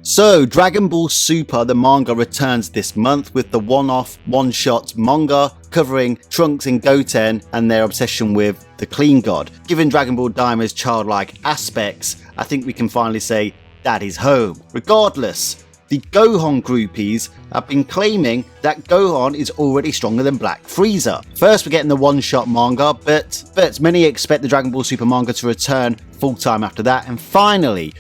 So, Dragon Ball Super, the manga, returns this month with the one-off, one-shot manga covering Trunks and Goten and their obsession with the Clean God. Given Dragon Ball Daimai's childlike aspects, I think we can finally say Daddy's home. Regardless, the Gohan groupies have been claiming that Gohan is already stronger than Black Frieza. First, we're getting the one-shot manga, but many expect the Dragon Ball Super manga to return full-time after that, and finally,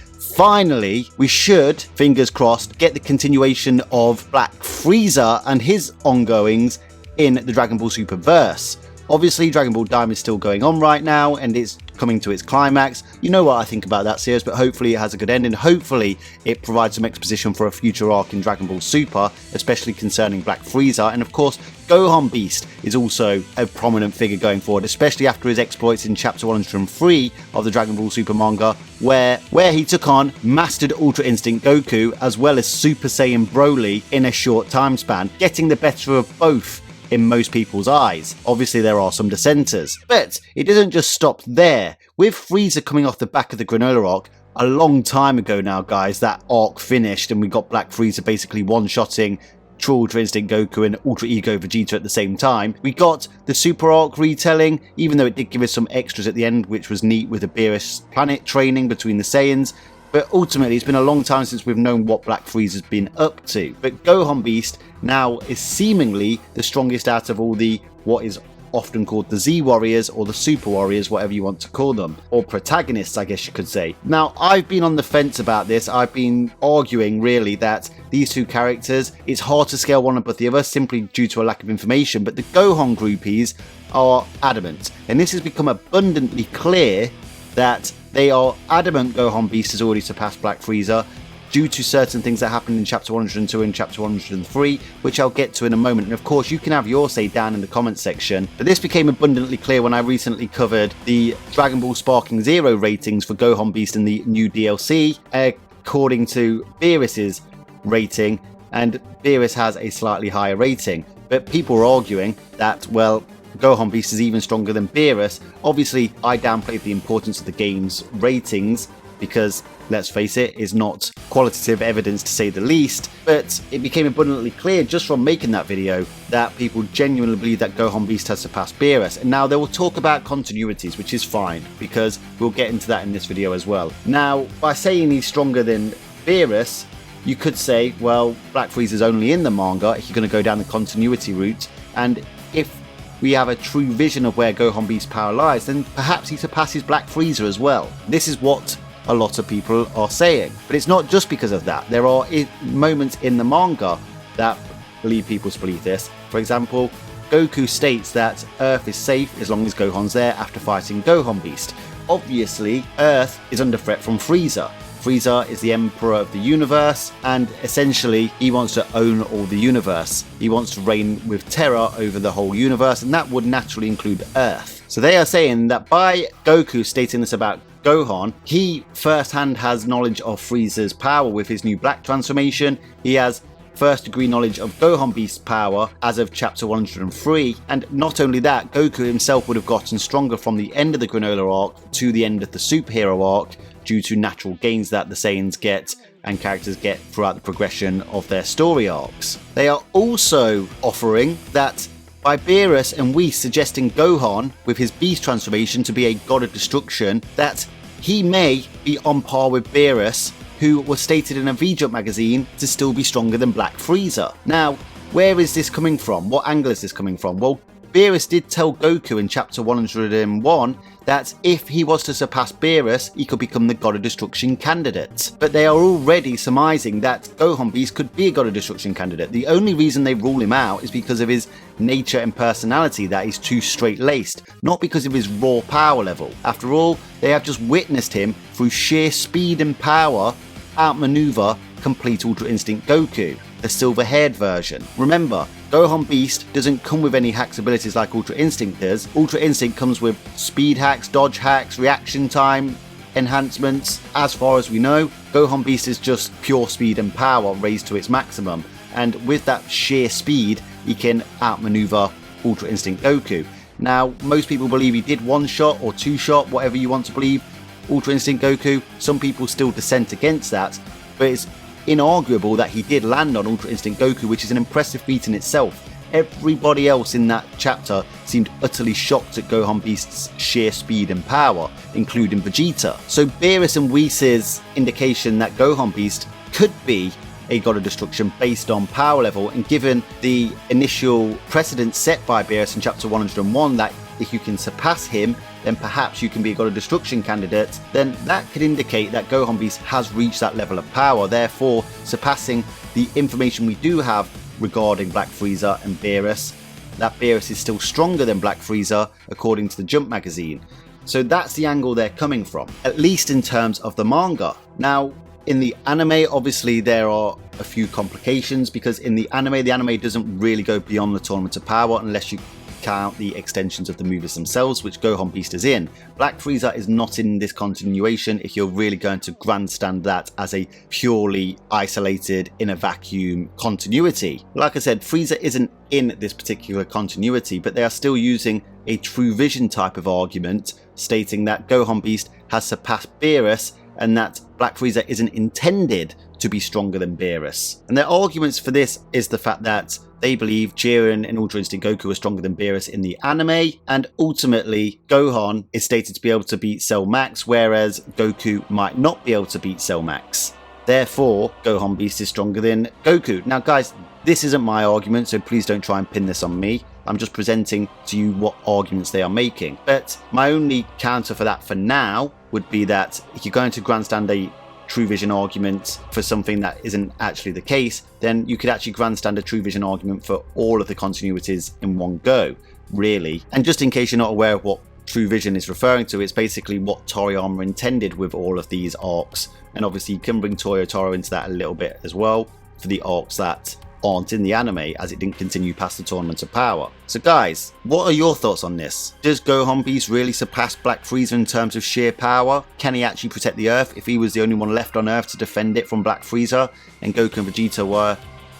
we should, fingers crossed, get the continuation of Black Frieza and his ongoings in the Dragon Ball Super verse. Obviously, Dragon Ball Daima is still going on right now, and it's coming to its climax. You know what I think about that series, but hopefully it has a good ending. Hopefully it provides some exposition for a future arc in Dragon Ball Super, especially concerning Black Frieza. And of course, Gohan Beast is also a prominent figure going forward, especially after his exploits in Chapter 103 of the Dragon Ball Super manga, where he took on Mastered Ultra Instinct Goku as well as Super Saiyan Broly in a short time span, getting the better of both in most people's eyes. Obviously there are some dissenters, but it doesn't just stop there. With Frieza coming off the back of the Granola arc a long time ago now, guys, that arc finished and we got Black Frieza basically one-shotting True Ultra Instinct Goku and Ultra Ego Vegeta at the same time. We got the Super arc retelling, even though it did give us some extras at the end, which was neat with the Beerus planet training between the Saiyans. But ultimately, it's been a long time since we've known what Black Frieza's been up to. But Gohan Beast now is seemingly the strongest out of all the, what is often called the Z Warriors or the Super Warriors, whatever you want to call them, or protagonists, I guess you could say. Now, I've been on the fence about this. I've been arguing really that these two characters, it's hard to scale one above the other simply due to a lack of information, but the Gohan groupies are adamant, and this has become abundantly clear that they are adamant Gohan Beast has already surpassed Black Frieza due to certain things that happened in Chapter 102 and Chapter 103, which I'll get to in a moment. And of course, you can have your say down in the comments section. But this became abundantly clear when I recently covered the Dragon Ball Sparking Zero ratings for Gohan Beast in the new DLC, according to Beerus's rating, and Beerus has a slightly higher rating. But people were arguing that, well, Gohan Beast is even stronger than Beerus. Obviously, I downplayed the importance of the game's ratings because, let's face it, is not qualitative evidence to say the least, but it became abundantly clear just from making that video that people genuinely believe that Gohan Beast has surpassed Beerus. And now they will talk about continuities, which is fine, because we'll get into that in this video as well. Now, by saying he's stronger than Beerus, you could say, well, Black Frieza's only in the manga if you're going to go down the continuity route, and if we have a true vision of where Gohan Beast's power lies, then perhaps he surpasses Black Frieza as well. This is what a lot of people are saying. But it's not just because of that. There are moments in the manga that lead people to believe this. For example, Goku states that Earth is safe as long as Gohan's there after fighting Gohan Beast. Obviously, Earth is under threat from Frieza. Frieza is the emperor of the universe, and essentially he wants to own all the universe. He wants to reign with terror over the whole universe, and that would naturally include Earth. So they are saying that by Goku stating this about Gohan, he firsthand has knowledge of Frieza's power with his new Black transformation. He has first degree knowledge of Gohan Beast's power as of Chapter 103, and not only that, Goku himself would have gotten stronger from the end of the Granola arc to the end of the superhero arc due to natural gains that the Saiyans get and characters get throughout the progression of their story arcs. They are also offering that by Beerus and Whis suggesting Gohan with his Beast transformation to be a god of destruction, that he may be on par with Beerus, who was stated in a V-Jump magazine to still be stronger than Black Frieza. Now, where is this coming from? What angle is this coming from? Well, Beerus did tell Goku in Chapter 101 that if he was to surpass Beerus, he could become the God of Destruction candidate. But they are already surmising that Gohan Beast could be a God of Destruction candidate. The only reason they rule him out is because of his nature and personality, that he's too straight-laced, not because of his raw power level. After all, they have just witnessed him, through sheer speed and power, outmaneuver complete Ultra Instinct Goku, the silver-haired version. Remember, Gohan Beast doesn't come with any hacks abilities like Ultra Instinct does. Ultra Instinct comes with speed hacks, dodge hacks, reaction time enhancements. As far as we know, Gohan Beast is just pure speed and power raised to its maximum, and with that sheer speed, he can outmaneuver Ultra Instinct Goku. Now, most people believe he did one-shot or two-shot, whatever you want to believe, Ultra Instinct Goku. Some people still dissent against that, but it's inarguable that he did land on Ultra Instinct Goku, which is an impressive feat in itself. Everybody else in that chapter seemed utterly shocked at Gohan Beast's sheer speed and power, including Vegeta. So Beerus and Whis' indication that Gohan Beast could be a God of Destruction based on power level, and given the initial precedent set by Beerus in chapter 101 that if you can surpass him, then perhaps you can be a God of Destruction candidate, then that could indicate that Gohan Beast has reached that level of power, therefore surpassing the information we do have regarding Black Frieza and Beerus, that Beerus is still stronger than Black Frieza according to the Jump magazine. So that's the angle they're coming from, at least in terms of the manga. Now, in the anime, obviously there are a few complications, because in the anime doesn't really go beyond the Tournament of Power unless you count the extensions of the movies themselves, which Gohan Beast is in. Black Frieza is not in this continuation if you're really going to grandstand that as a purely isolated, in a vacuum continuity. Like I said, Frieza isn't in this particular continuity, but they are still using a True Vision type of argument, stating that Gohan Beast has surpassed Beerus and that Black Frieza isn't intended to be stronger than Beerus. And their arguments for this is the fact that they believe Jiren and Ultra Instinct Goku are stronger than Beerus in the anime, and ultimately Gohan is stated to be able to beat Cell Max, whereas Goku might not be able to beat Cell Max. Therefore, Gohan Beast is stronger than Goku. Now guys, this isn't my argument, so please don't try and pin this on me. I'm just presenting to you what arguments they are making. But my only counter for that for now would be that if you're going to grandstand a True Vision argument for something that isn't actually the case, then you could actually grandstand a True Vision argument for all of the continuities in one go, really. And just in case you're not aware of what True Vision is referring to, it's basically what Toriyama intended with all of these arcs. And obviously you can bring Toyotaro into that a little bit as well for the arcs that aren't in the anime, as it didn't continue past the Tournament of Power. So guys, what are your thoughts on this? Does Gohan Beast really surpass Black Frieza in terms of sheer power? Can he actually protect the Earth if he was the only one left on Earth to defend it from Black Frieza and Goku and Vegeta were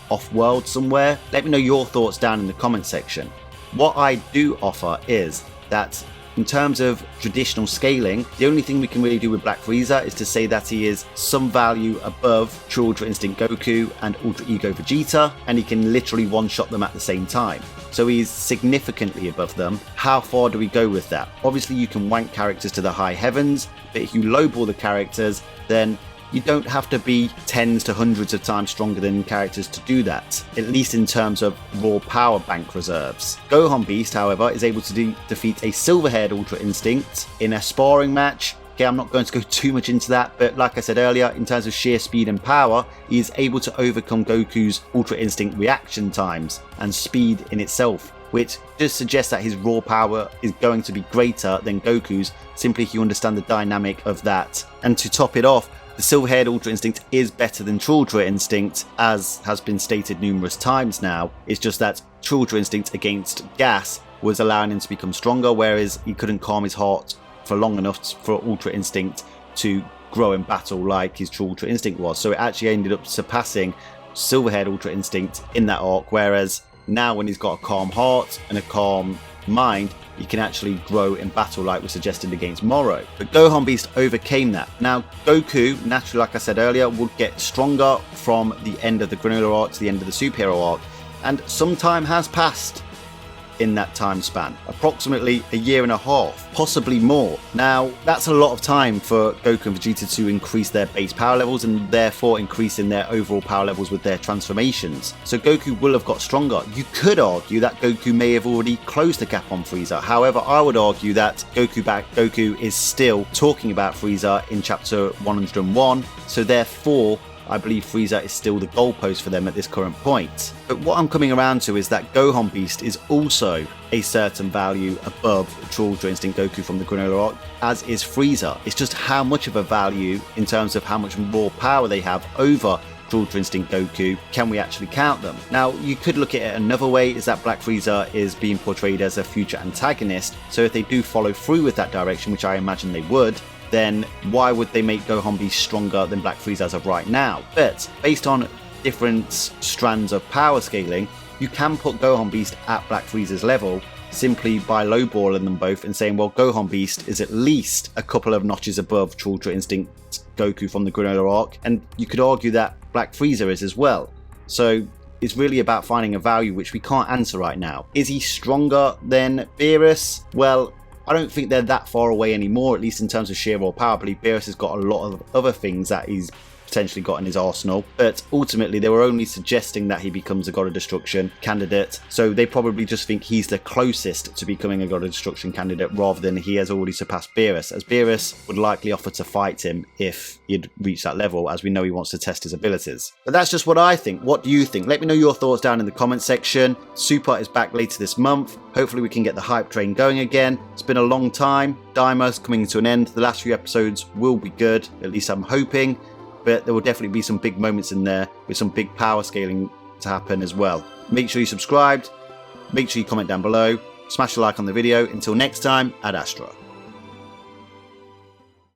off-world somewhere? Let me know your thoughts down in the comment section. What I do offer is that in terms of traditional scaling, the only thing we can really do with Black Frieza is to say that he is some value above True Ultra Instinct Goku and Ultra Ego Vegeta, and he can literally one-shot them at the same time. So he's significantly above them. How far do we go with that? Obviously you can wank characters to the high heavens, but if you lowball the characters, then you don't have to be tens to hundreds of times stronger than characters to do that, at least in terms of raw power bank reserves. Gohan Beast, however, is able to defeat a silver-haired Ultra Instinct in a sparring match. Okay, I'm not going to go too much into that, but like I said earlier, in terms of sheer speed and power, he is able to overcome Goku's Ultra Instinct reaction times and speed in itself, which just suggests that his raw power is going to be greater than Goku's, simply if you understand the dynamic of that. And to top it off, the silver-haired Ultra Instinct is better than True Ultra Instinct, as has been stated numerous times now. It's just that True Ultra Instinct against gas was allowing him to become stronger, whereas he couldn't calm his heart for long enough for Ultra Instinct to grow in battle like his True Ultra Instinct was. So it actually ended up surpassing silver-haired Ultra Instinct in that arc, whereas now when he's got a calm heart and a calm mind, he can actually grow in battle like was suggested against Moro. But Gohan Beast overcame that. Now Goku, naturally like I said earlier, would get stronger from the end of the Granola arc to the end of the Superhero arc, and some time has passed in that time span, approximately a year and a half, possibly more. Now that's a lot of time for Goku and Vegeta to increase their base power levels and therefore increasing their overall power levels with their transformations. So Goku will have got stronger. You could argue that Goku may have already closed the gap on Frieza. However, I would argue that Goku is still talking about Frieza in chapter 101, so therefore I believe Frieza is still the goalpost for them at this current point. But what I'm coming around to is that Gohan Beast is also a certain value above True Ultra Instinct Goku from the Granola arc, as is Frieza. It's just how much of a value in terms of how much raw power they have over True Ultra Instinct Goku can we actually count them. Now you could look at it another way, is that Black Frieza is being portrayed as a future antagonist, so if they do follow through with that direction, which I imagine they would, then why would they make Gohan Beast stronger than Black Frieza as of right now? But based on different strands of power scaling, you can put Gohan Beast at Black Frieza's level simply by lowballing them both and saying, well, Gohan Beast is at least a couple of notches above True Ultra Instinct Goku from the Granola arc, and you could argue that Black Frieza is as well. So it's really about finding a value which we can't answer right now. Is he stronger than Beerus? Well, I don't think they're that far away anymore, at least in terms of sheer raw power. I believe Beerus has got a lot of other things that he's potentially got in his arsenal, but ultimately they were only suggesting that he becomes a God of Destruction candidate, so they probably just think he's the closest to becoming a God of Destruction candidate rather than he has already surpassed Beerus, as Beerus would likely offer to fight him if he'd reached that level, as we know he wants to test his abilities. But that's just what I think. What do you think? Let me know your thoughts down in the comment section. Super is back later this month. Hopefully we can get the hype train going again. It's been a long time. Daima's coming to an end. The last few episodes will be good, at least I'm hoping. But there will definitely be some big moments in there with some big power scaling to happen as well. Make sure you subscribed, make sure you comment down below, smash a like on the video. Until next time, Ad Astra.